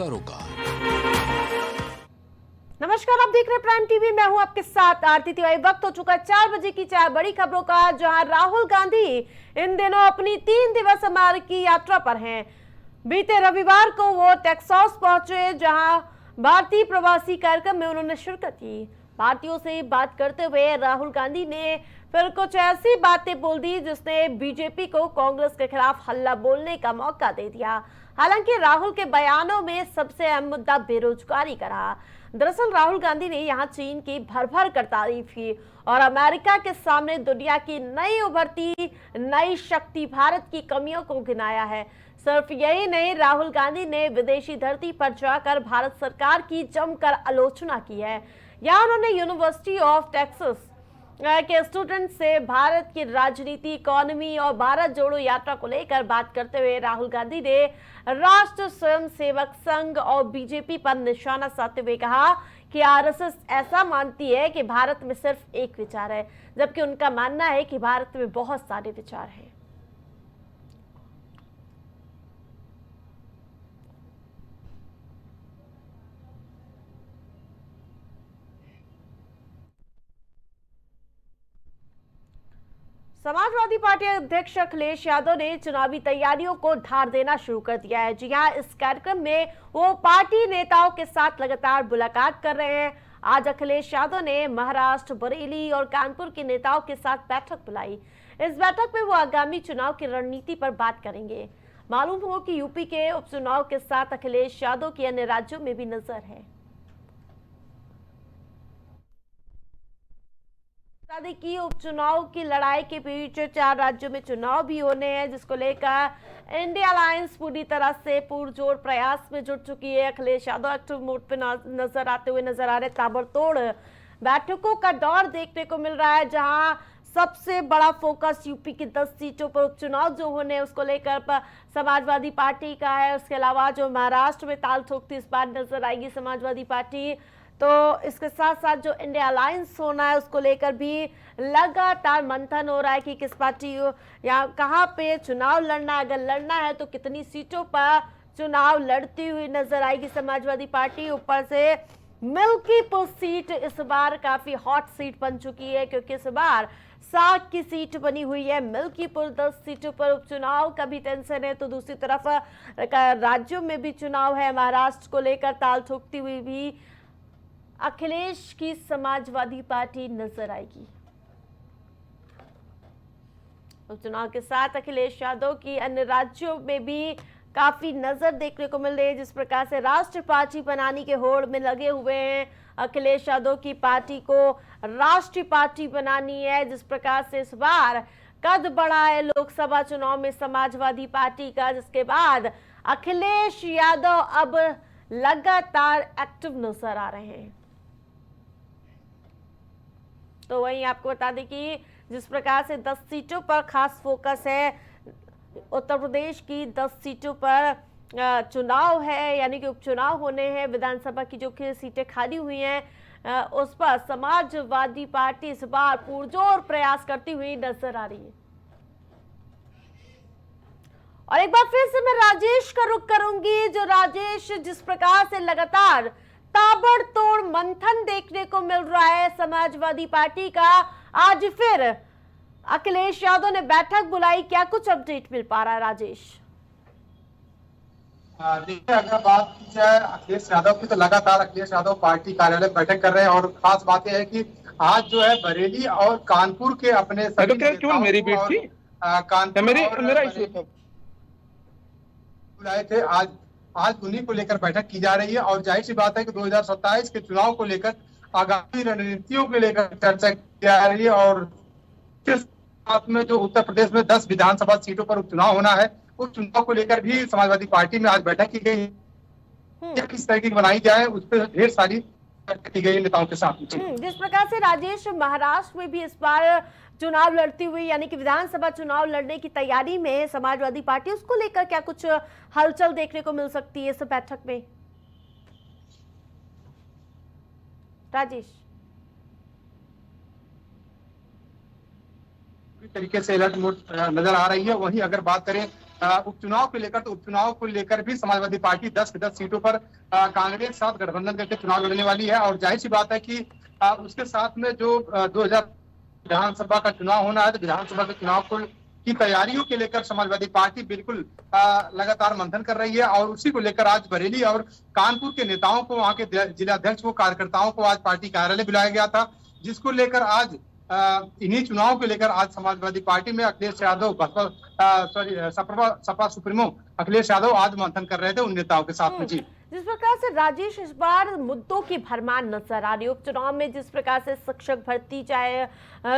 सरोकार। नमस्कार, आप देख रहे हैं प्राइम टीवी। मैं हूं आपके साथ आरती तिवारी। वक्त हो चुका 4 बजे की 4 बड़ी खबरों का, जहां राहुल गांधी इन दिनों अपनी 3 दिवसीय अमेरिकी यात्रा पर हैं। बीते रविवार को वो टेक्सास पहुंचे, जहां भारतीय प्रवासी कार्यक्रम में उन्होंने शिरकत की। भारतीयों से बात करते हुए राहुल गांधी ने फिर कुछ ऐसी बातें बोल दी जिसने बीजेपी को कांग्रेस के खिलाफ हल्ला बोलने का मौका दे दिया। हालांकि राहुल के बयानों में सबसे अहम मुद्दा बेरोजगारी का रहा। दरअसल राहुल गांधी ने यहां चीन की भर भर कर तारीफ की और अमेरिका के सामने दुनिया की नई उभरती नई शक्ति भारत की कमियों को गिनाया है। सिर्फ यही नहीं, राहुल गांधी ने विदेशी धरती पर जाकर भारत सरकार की जमकर आलोचना की है। यहाँ उन्होंने यूनिवर्सिटी ऑफ टेक्सास के स्टूडेंट से भारत की राजनीति, इकोनॉमी और भारत जोड़ो यात्रा को लेकर बात करते हुए राहुल गांधी ने राष्ट्र स्वयंसेवक संघ और बीजेपी पर निशाना साधते हुए कहा कि आरएसएस ऐसा मानती है कि भारत में सिर्फ एक विचार है, जबकि उनका मानना है कि भारत में बहुत सारे विचार हैं। समाजवादी पार्टी अध्यक्ष अखिलेश यादव ने चुनावी तैयारियों को धार देना शुरू कर दिया है। जी हां, इस कार्यक्रम में वो पार्टी नेताओं के साथ लगातार मुलाकात कर रहे हैं। आज अखिलेश यादव ने महाराष्ट्र, बरेली और कानपुर के नेताओं के साथ बैठक बुलाई। इस बैठक में वो आगामी चुनाव की रणनीति पर बात करेंगे। मालूम हो कि यूपी के उपचुनाव के साथ अखिलेश यादव की अन्य राज्यों में भी नजर है। की उपचुनाव की लड़ाई के बीच 4 राज्यों में चुनाव भी होने हैं, जिसको लेकर इंडिया अलायंस पूरी तरह से पुरजोर प्रयास में जुट चुकी है। अखिलेश यादव एक्टिव मोड पे नजर आते हुए नजर आ रहे। ताबड़तोड़ बैठकों का दौर देखने को मिल रहा है, जहां सबसे बड़ा फोकस यूपी की 10 सीटों पर उपचुनाव जो होने हैं उसको लेकर समाजवादी पार्टी का है। उसके अलावा जो महाराष्ट्र में ताल ठोकती इस बार नजर आएगी समाजवादी पार्टी, तो इसके साथ साथ जो इंडिया अलायंस होना है उसको लेकर भी लगातार मंथन हो रहा है कि किस पार्टी या कहां पे चुनाव लड़ना है, अगर लड़ना है तो कितनी सीटों पर चुनाव लड़ती हुई नजर आएगी समाजवादी पार्टी। ऊपर से मिल्कीपुर सीट इस बार काफी हॉट सीट बन चुकी है, क्योंकि इस बार 7 की सीट बनी हुई है। मिल्कीपुर 10 सीटों पर उपचुनाव का भी टेंशन है, तो दूसरी तरफ राज्यों में भी चुनाव है। महाराष्ट्र को लेकर ताल ठोकती हुई भी अखिलेश की समाजवादी पार्टी नजर आएगी। उपचुनाव के साथ अखिलेश यादव की अन्य राज्यों में भी काफी नजर देखने को मिल रही है। जिस प्रकार से राष्ट्रीय पार्टी बनाने के होड़ में लगे हुए हैं अखिलेश यादव की पार्टी को राष्ट्रीय पार्टी बनानी है, जिस प्रकार से इस बार कद बढ़ा है लोकसभा चुनाव में समाजवादी पार्टी का, जिसके बाद अखिलेश यादव अब लगातार एक्टिव नजर आ रहे हैं। तो वहीं आपको बता दें कि जिस प्रकार से 10 सीटों पर खास फोकस है, उत्तर प्रदेश की 10 सीटों पर चुनाव है, यानी कि उपचुनाव होने हैं। विधानसभा की जो सीटें खाली हुई हैं उस पर समाजवादी पार्टी इस बार पुरजोर प्रयास करती हुई नजर आ रही है। और एक बार फिर से मैं राजेश का रुख करूंगी। जो राजेश, जिस प्रकार से लगातार ताबड़तोड़ मंथन देखने को मिल रहा है समाजवादी पार्टी का, आज फिर अखिलेश यादव ने बैठक बुलाई, क्या कुछ अपडेट मिल पा रहा है राजेश? देखिए, अगर बात की जाए अखिलेश यादव की, तो लगातार अखिलेश यादव पार्टी कार्यालय में बैठक कर रहे हैं। और खास बात यह है कि आज जो है बरेली और कानपुर के अपने सभी मेरी बेट थी कानपुर मेरा इशू था बुलाए थे। आज उन्हीं को लेकर बैठक की जा रही है। और जाहिर सी बात है कि 2027 के चुनाव को लेकर आगामी रणनीतियों को लेकर चर्चा की जा रही है। और साथ में जो उत्तर प्रदेश में 10 विधानसभा सीटों पर उपचुनाव होना है, उस चुनाव को लेकर भी समाजवादी पार्टी में आज बैठक की गई। किस तरीके की बनाई जाए उस पर ढेर सारी चर्चा की गई नेताओं के साथ। जिस प्रकार से राजेश, महाराष्ट्र में भी इस बार चुनाव लड़ती हुई, यानी कि विधानसभा चुनाव लड़ने की तैयारी में समाजवादी पार्टी, उसको लेकर क्या कुछ हलचल देखने को मिल सकती है इस बैठक में राजेश? तरीके से अलर्ट मोड नजर आ रही है। वहीं अगर बात करें उपचुनाव को लेकर, तो उपचुनाव को लेकर भी समाजवादी पार्टी 10 की 10 सीटों पर कांग्रेस के साथ गठबंधन करके चुनाव लड़ने वाली है। और जाहिर सी बात है कि उसके साथ में जो 2000 विधानसभा का चुनाव होना है, तो विधानसभा के चुनाव को की तैयारियों के लेकर समाजवादी पार्टी बिल्कुल लगातार मंथन कर रही है। और उसी को लेकर आज बरेली और कानपुर के नेताओं को, वहां के जिलाध्यक्ष को, कार्यकर्ताओं को आज पार्टी कार्यालय बुलाया गया था, जिसको लेकर आज इन्हीं चुनाव को लेकर आज समाजवादी पार्टी में अखिलेश यादव, सपा सुप्रीमो अखिलेश यादव आज मंथन कर रहे थे उन नेताओं के साथ में। जी, जिस प्रकार से राजेश इस बार मुद्दों की भरमार नजर आ रही है उपचुनाव में, जिस प्रकार से शिक्षक भर्ती, चाहे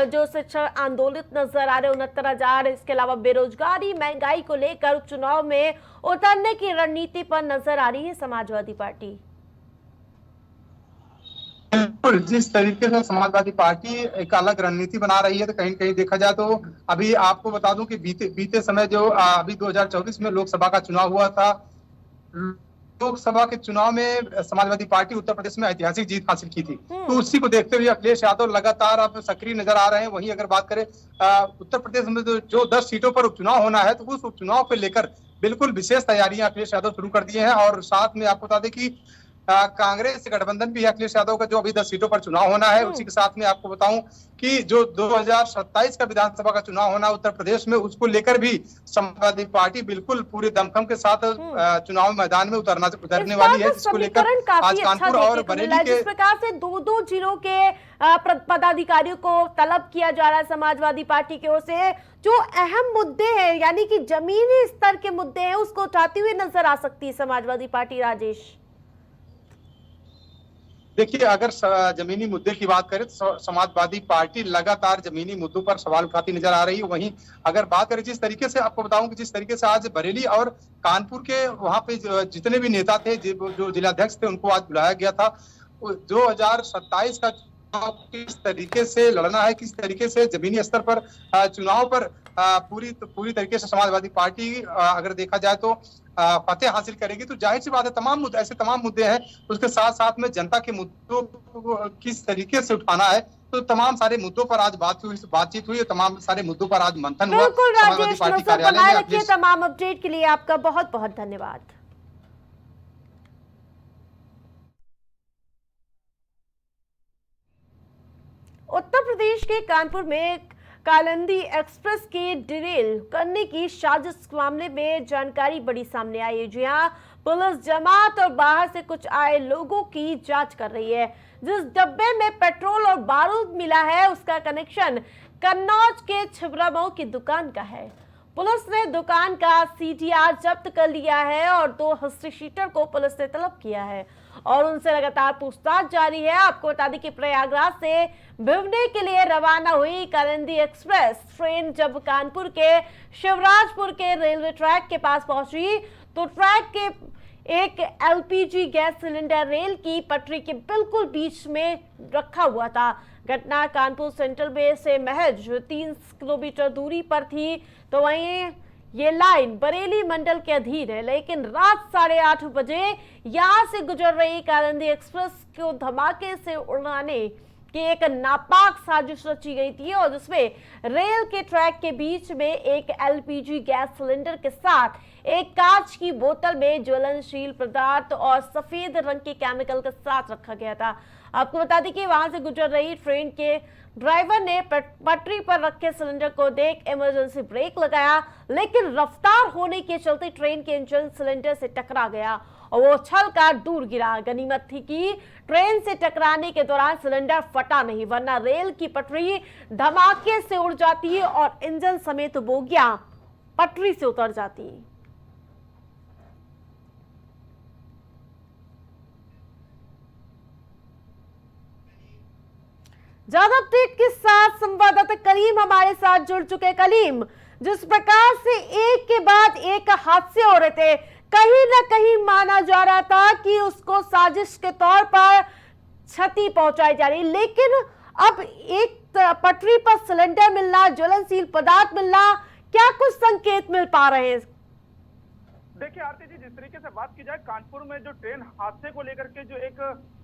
जो शिक्षक आंदोलित नजर आ रहे 69,000, इसके अलावा बेरोजगारी, महंगाई को लेकर उपचुनाव में उतरने की रणनीति पर नजर आ रही है समाजवादी पार्टी। बिल्कुल, जिस तरीके से समाजवादी पार्टी एक अलग रणनीति बना रही है, तो कहीं कहीं देखा जाए तो अभी आपको बता दूं कि बीते समय जो अभी 2024 में लोकसभा का चुनाव हुआ था, लोकसभा के चुनाव में समाजवादी पार्टी उत्तर प्रदेश में ऐतिहासिक जीत हासिल की थी। तो उसी को देखते हुए अखिलेश यादव लगातार अब सक्रिय नजर आ रहे हैं। वहीं अगर बात करें उत्तर प्रदेश में जो 10 सीटों पर उपचुनाव होना है, तो उस उपचुनाव को लेकर बिल्कुल विशेष तैयारियां अखिलेश यादव शुरू कर दिए हैं। और साथ में आपको बता दें कि कांग्रेस से गठबंधन भी है अखिलेश यादव का, जो अभी 10 सीटों पर चुनाव होना है। उसी के साथ में आपको बताऊं कि जो 2027 का विधानसभा का चुनाव होना उत्तर प्रदेश में, उसको लेकर भी समाजवादी पार्टी बिल्कुल पूरे दमखम के साथ चुनाव मैदान में उतरने वाली है, जिसको लेकर आज कानपुर और बरेली के, जिस प्रकार से 2-2 जिलों के पदाधिकारियों को तलब किया जा रहा है समाजवादी पार्टी की ओर से, जो अहम मुद्दे हैं यानी कि जमीनी स्तर के मुद्दे हैं, उसको उठाती हुई नजर आ सकती है समाजवादी पार्टी। राजेश, देखिए, अगर जमीनी मुद्दे की बात करें तो समाजवादी पार्टी लगातार जमीनी मुद्दों पर सवाल उठाती नजर आ रही है। वहीं अगर बात करें, जिस तरीके से आपको बताऊं कि जिस तरीके से आज बरेली और कानपुर के वहां पे जितने भी नेता थे, जो जिलाध्यक्ष थे, उनको आज बुलाया गया था। 2027 का चुनाव किस तरीके से लड़ना है, किस तरीके से जमीनी स्तर पर चुनाव पर पूरी तरीके से समाजवादी पार्टी अगर देखा जाए तो फतेह हासिल करेगी, तो जाहिर सी बात है तमाम मुद्दे हैं। उसके साथ साथ में जनता के मुद्दों को किस तरीके से उठाना है, तो तमाम सारे मुद्दों पर आज बातचीत हुई, तमाम सारे मुद्दों पर आज मंथन हुआ। बिल्कुल राजेश, नजर बनाए रखिए। तमाम अपडेट के लिए आपका बहुत बहुत धन्यवाद। उत्तर प्रदेश के कानपुर में कालिंदी एक्सप्रेस के डिरेल करने की साजिश मामले में जानकारी बड़ी सामने आई है। जी हां, पुलिस जमात और बाहर से कुछ आए लोगों की जांच कर रही है। जिस डब्बे में पेट्रोल और बारूद मिला है, उसका कनेक्शन कन्नौज के छिबरामऊ की दुकान का है। पुलिस ने दुकान का सीडीआर जब्त कर लिया है और 2 हिस्ट्री शीटर को पुलिस ने तलब किया है और उनसे लगातार पूछताछ जारी है। आपको बता दें कि प्रयागराज से भिवनी के लिए रवाना हुई कालिंदी एक्सप्रेस ट्रेन जब कानपुर के शिवराजपुर के रेलवे ट्रैक के पास पहुंची, तो ट्रैक के एक एलपीजी गैस सिलेंडर रेल की पटरी के बिल्कुल बीच में रखा हुआ था। घटना कानपुर सेंट्रल में से महज 3 किलोमीटर दूरी पर थी। तो वहीं ये लाइन बरेली मंडल के अधीन है, लेकिन रात 8:30 बजे यहां से गुजर रही कालिंदी एक्सप्रेस को धमाके से उड़ाने की एक नापाक साजिश रची गई थी और जिसमें रेल के ट्रैक के बीच में एक एलपीजी गैस सिलेंडर के साथ एक कांच की बोतल में ज्वलनशील पदार्थ और सफेद रंग के केमिकल के साथ रखा गया था। आपको बता दें कि वहां से गुजर रही ट्रेन के ड्राइवर ने पटरी पर रखे सिलेंडर को देख इमरजेंसी ब्रेक लगाया, लेकिन रफ्तार होने के चलते ट्रेन के इंजन सिलेंडर से टकरा गया और वो उछलकर दूर गिरा। गनीमत थी कि ट्रेन से टकराने के दौरान सिलेंडर फटा नहीं, वरना रेल की पटरी धमाके से उड़ जाती और इंजन समेत बोगियां पटरी से उतर जाती। ज्यादा अपडेट के साथ संवाददाता कलीम हमारे साथ जुड़ चुके। कलीम, जिस प्रकार से एक के बाद एक हादसे हो रहे थे, कहीं ना कहीं माना जा रहा था कि उसको साजिश के तौर पर क्षति पहुंचाई जा रही, लेकिन अब एक पटरी पर सिलेंडर मिलना, ज्वलनशील पदार्थ मिलना, क्या कुछ संकेत मिल पा रहे हैं? देखिए आरती जी, जिस तरीके से बात की जाए कानपुर में जो ट्रेन हादसे को लेकर के जो एक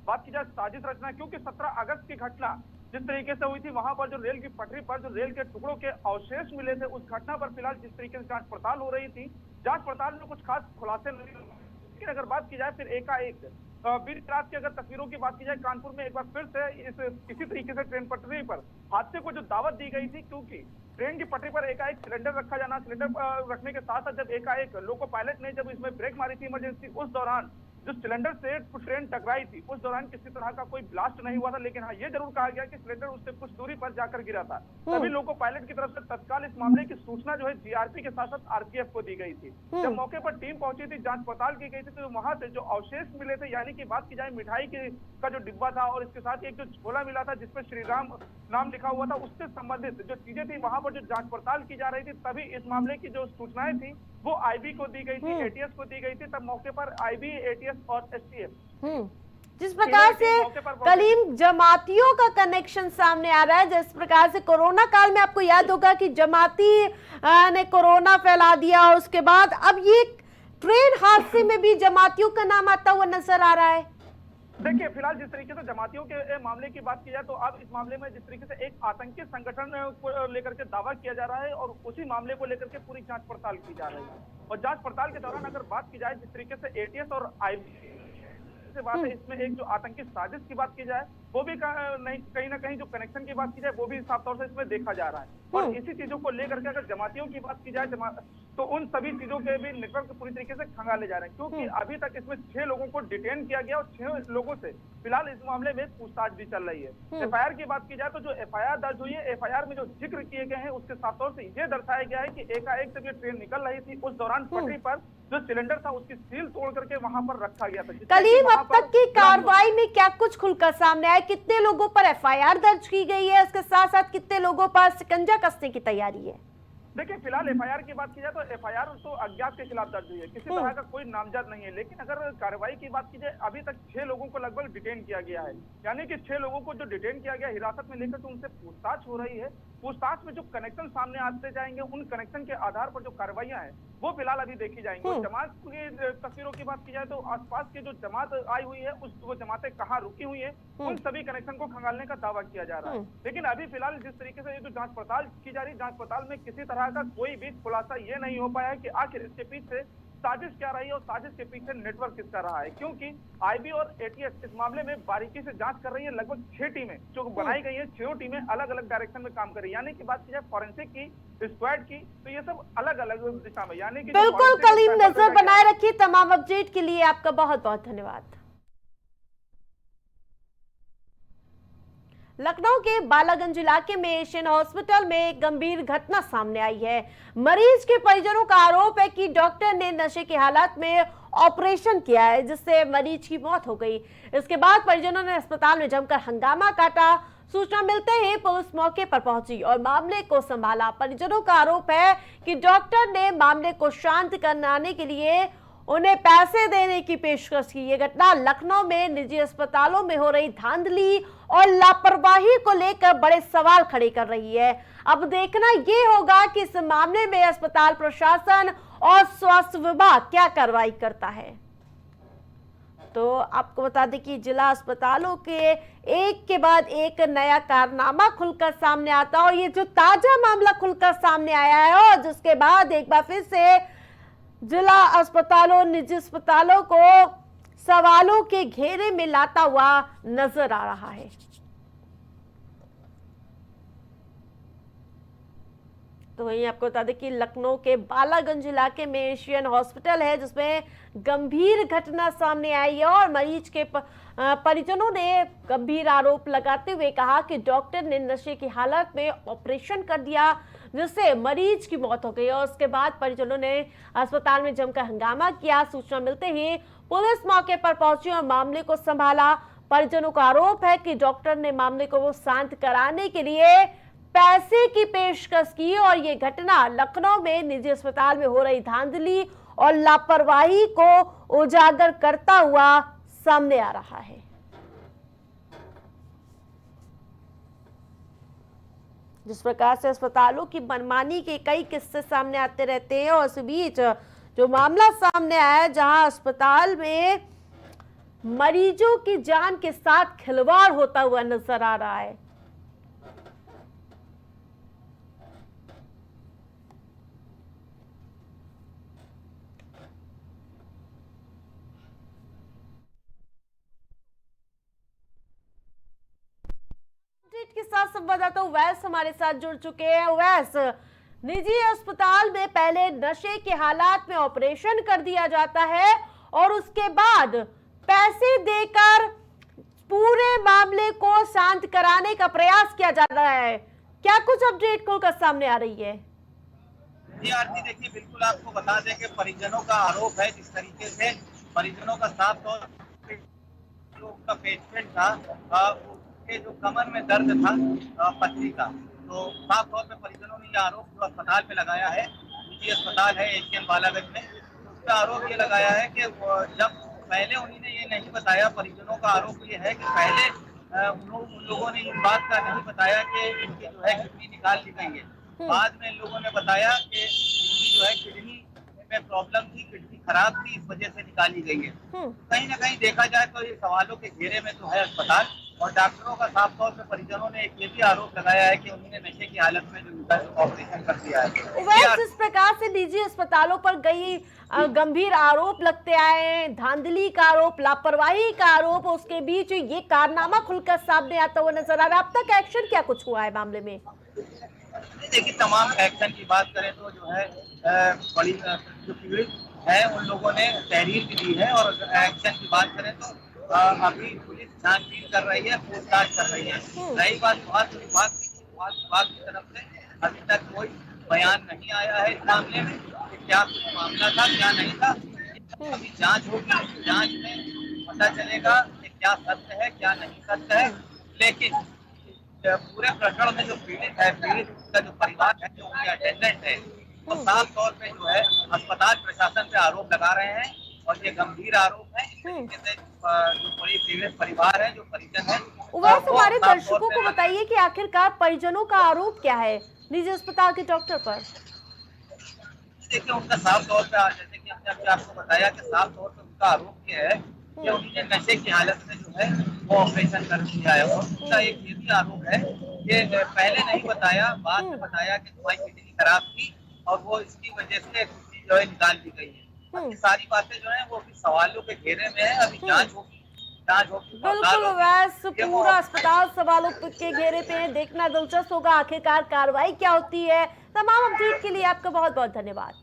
बात की जाए साजिश रचना, क्योंकि 17 अगस्त की घटना जिस तरीके से हुई थी, वहां पर जो रेल की पटरी पर जो रेल के टुकड़ों के अवशेष मिले थे, उस घटना पर फिलहाल जिस तरीके से जांच पड़ताल हो रही थी, जांच पड़ताल में कुछ खास खुलासे नहीं हुए। लेकिन अगर बात की जाए फिर एकाएक बीती रात की अगर तस्वीरों की बात की जाए, कानपुर में एक बार फिर से इसी तरीके से ट्रेन पटरी पर हादसे को जो दावत दी गई थी, क्योंकि ट्रेन की पटरी पर एकाएक सिलेंडर रखा जाना, सिलेंडर रखने के साथ साथ जब एकाएक लोको पायलट ने जब इसमें ब्रेक मारी थी इमरजेंसी, उस दौरान जो सिलेंडर से ट्रेन टकराई थी, उस दौरान किसी तरह का कोई ब्लास्ट नहीं हुआ था। लेकिन हाँ, ये जरूर कहा गया कि सिलेंडर उससे कुछ दूरी पर जाकर गिरा था। तभी लोको पायलट की तरफ से तत्काल इस मामले की सूचना जो है जीआरपी के साथ साथ आरपीएफ को दी गई थी। जब मौके पर टीम पहुंची थी, जांच पड़ताल की गई थी, तो वहां से जो अवशेष मिले थे, यानी कि बात की जाए मिठाई का जो डिब्बा था और इसके साथ एक जो झोला मिला था जिसपे श्री राम नाम लिखा हुआ था, उससे संबंधित जो चीजें थी, वहां पर जो जांच पड़ताल की जा रही थी, तभी इस मामले की जो सूचनाएं थी वो आईबी को दी गई थी, एटीएस को दी गई थी। तब मौके पर आईबी, एटीएस और एसटीएफ जिस प्रकार से कलीम जमातियों का कनेक्शन सामने आ रहा है, जिस प्रकार से कोरोना काल में आपको याद होगा कि जमाती ने कोरोना फैला दिया, उसके बाद अब ये ट्रेन हादसे में भी जमातियों का नाम आता हुआ नजर आ रहा है। देखिए, फिलहाल जिस तरीके से जमातियों के मामले की बात की जाए, तो अब इस मामले में जिस तरीके से एक आतंकी संगठन को लेकर के दावा किया जा रहा है और उसी मामले को लेकर के पूरी जांच पड़ताल की जा रही है। और जांच पड़ताल के दौरान अगर बात की जाए, जिस तरीके से एटीएस और आईबी से बात है, इसमें एक जो आतंकी साजिश की बात की जाए, वो भी कहीं ना कहीं जो कनेक्शन की बात की जाए, वो भी साफ तौर से इसमें देखा जा रहा है। और इसी चीजों को लेकर के अगर जमातियों की बात की जाए, तो उन सभी चीजों के भी नेटवर्क पूरी तरीके से खंगाले जा रहे हैं, क्योंकि अभी तक इसमें 6 लोगों को डिटेन किया गया और 6 लोगों से फिलहाल इस मामले में पूछताछ भी चल रही है। एफआईआर की बात की जाए, तो जो एफआईआर दर्ज हुई है, एफआईआर में जो जिक्र किए गए हैं, उसके साफ तौर से ये दर्शाया गया है कि एकाएक जब ये ट्रेन निकल रही थी, उस दौरान पटरी पर जो सिलेंडर था उसकी सील तोड़ करके वहां पर रखा गया था। कलीम, अब तक की कार्रवाई में क्या कुछ खुलकर सामने आया? कितने लोगों पर एफआईआर दर्ज की गई है, उसके साथ साथ कितने लोगों पर शिकंजा कसने की तैयारी है? देखिए, फिलहाल एफआईआर की बात की जाए, तो एफआईआर तो अज्ञात के खिलाफ दर्ज हुई है, किसी तरह का कोई नामजद नहीं है। लेकिन अगर कार्रवाई की बात की जाए, अभी तक 6 लोगों को लगभग डिटेन किया गया है, यानी कि 6 लोगों को जो डिटेन किया गया हिरासत में लेकर, तो उनसे पूछताछ हो रही है। पूछताछ में जो कनेक्शन सामने आते जाएंगे, उन कनेक्शन के आधार पर जो कार्रवाइयां हैं वो फिलहाल अभी देखी जाएंगी। और जमात की तस्वीरों की बात की जाए, तो आसपास के जो जमात आई हुई है, वो जमातें कहाँ रुकी हुई है, उन सभी कनेक्शन को खंगालने का दावा किया जा रहा है। लेकिन अभी फिलहाल जिस तरीके से ये जो जांच पड़ताल की जा रही है, जांच पड़ताल में किसी तरह का कोई भी खुलासा ये नहीं हो पाया है कि आखिर इसके पीछे साजिश क्या रही है और साजिश के पीछे नेटवर्क किसका रहा है, क्योंकि आईबी और एटीएस इस मामले में बारीकी से जांच कर रही है। लगभग 6 टीमें जो बनाई गई है, 6 टीमें अलग अलग डायरेक्शन में काम कर रही है। यानी कि बात की जाए फॉरेंसिक की, स्क्वाड की, तो ये सब अलग अलग दिशा में, यानी कि बिल्कुल कलीम, नजर बनाए रखिए। तमाम अपडेट के लिए आपका बहुत बहुत धन्यवाद। लखनऊ के बालागंज इलाके में एशियन हॉस्पिटल में एक गंभीर घटना सामने आई है। मरीज के परिजनों का आरोप है कि डॉक्टर ने नशे की हालत में ऑपरेशन किया है, जिससे मरीज की मौत हो गई। इसके बाद परिजनों ने अस्पताल में जमकर हंगामा काटा। सूचना मिलते ही पुलिस मौके पर पहुंची और मामले को संभाला। परिजनों का आरोप है कि डॉक्टर ने मामले को शांत कराने के लिए उन्हें पैसे देने की पेशकश की। ये घटना लखनऊ में निजी अस्पतालों में हो रही धांधली और लापरवाही को लेकर बड़े सवाल खड़े कर रही है। अब देखना ये होगा कि इस मामले में अस्पताल प्रशासन और स्वास्थ्य विभाग क्या कार्रवाई करता है। तो आपको बता दें कि जिला अस्पतालों के एक के बाद एक नया कारनामा खुलकर सामने आता है और ये जो ताजा मामला खुलकर सामने आया है और जिसके बाद एक बार फिर से जिला अस्पतालों, निजी अस्पतालों को सवालों के घेरे में लाता हुआ नजर आ रहा है। तो वहीं आपको बता दें कि लखनऊ के बालागंज इलाके में एशियन हॉस्पिटल है, जिसमें गंभीर घटना सामने आई है और मरीज के परिजनों ने गंभीर आरोप लगाते हुए कहा कि डॉक्टर ने नशे की हालत में ऑपरेशन कर दिया, जिससे मरीज की मौत हो गई। और उसके बाद परिजनों ने अस्पताल में जमकर हंगामा किया। सूचना मिलते ही पुलिस मौके पर पहुंची और मामले को संभाला। परिजनों का आरोप है कि डॉक्टर ने मामले को शांत कराने के लिए पैसे की पेशकश की और ये घटना लखनऊ में निजी अस्पताल में हो रही धांधली और लापरवाही को उजागर करता हुआ सामने आ रहा है। जिस प्रकार से अस्पतालों की मनमानी के कई किस्से सामने आते रहते हैं और इस बीच जो मामला सामने आया है, जहां अस्पताल में मरीजों की जान के साथ खिलवाड़ होता हुआ नजर आ रहा है। संवाददाता उवैस हमारे साथ जुड़ चुके हैं। उवैस, निजी अस्पताल में पहले नशे के हालात में ऑपरेशन कर दिया जाता है और उसके बाद पैसे देकर पूरे मामले को शांत कराने का प्रयास किया जा रहा है। क्या कुछ अपडेट खुलकर सामने आ रही है? जी आरती, देखिए बिल्कुल आपको बता दें कि परिजनों का आरोप है, जिस तरीके से परिजनों का साफ तौर पर उनका पेशेंट था, उसके जो कमर में दर्द था पथरी का, तो साफ तौर पे परिजनों ने यह आरोप जो अस्पताल पे लगाया है, निजी अस्पताल है एशियन बालागंज में, उस पर आरोप ये लगाया है कि जब पहले उन्होंने ये नहीं बताया, परिजनों का आरोप ये है कि पहले उन लोगों ने इस बात का नहीं बताया कि इनकी जो है किडनी निकाल ली गई है। बाद में इन लोगों ने बताया कि इनकी जो है किडनी में प्रॉब्लम थी, किडनी खराब थी, इस वजह से निकाली गई है। कहीं ना कहीं देखा जाए तो ये सवालों के घेरे में तो है अस्पताल, और डॉक्टरों का साफ तौर पे परिजनों ने एक ये भी आरोप लगाया है कि उन्होंने नशे की हालत में जो ऑपरेशन कर दिया है। जिस प्रकार से निजी अस्पतालों पर कई गंभीर आरोप लगते आए हैं, धांधली का आरोप, लापरवाही का आरोप, उसके बीच ये कारनामा खुलकर सामने आता हुआ नजर आ रहा है। अब तक एक्शन क्या कुछ हुआ है मामले में? देखिए, तमाम एक्शन की बात करें तो जो है बड़ी जो पीड़ित है उन लोगों ने तहरीर भी दी है, और एक्शन की बात करें तो अभी पुलिस छानबीन कर रही है, पूछताछ कर रही है। रही बात स्वास्थ्य विभाग की तरफ से अभी तक कोई बयान नहीं आया है इस मामले में कि क्या कुछ मामला था, क्या नहीं था। अभी जांच होगी, जांच में पता चलेगा कि क्या सत्य है, क्या नहीं सत्य है। लेकिन पूरे प्रकरण में जो पीड़ित है, पीड़ित का जो परिवार है, जो उनके अटेंडेंट है, वो साफ तौर पे जो है अस्पताल प्रशासन पे आरोप लगा रहे हैं, और ये गंभीर आरोप है। इस तरीके से जो बड़ी पीड़ित परिवार है, जो परिजन है, हमारे दर्शकों को बताइए कि आखिरकार परिजनों का आरोप क्या है निजी अस्पताल के डॉक्टर पर? देखिए, उनका साफ तौर पे, जैसे कि हमने अभी आपको बताया कि साफ तौर पे उनका आरोप ये है कि उन्होंने नशे की हालत में जो है वो ऑपरेशन कर दिया है, और उनका एक ये भी आरोप है कि पहले नहीं बताया, बाद में बताया कि तुम्हारी किडनी खराब थी और वो इसकी वजह से किडनी जो है निकाल दी गई है। ये सारी बातें जो है वो अभी सवालों के घेरे में है, अभी जांच होगी। बिल्कुल वैसे पूरा अस्पताल सवालों के घेरे पे है, देखना दिलचस्प होगा आखिरकार कार्रवाई क्या होती है। तमाम अपडेट के लिए आपका बहुत बहुत धन्यवाद।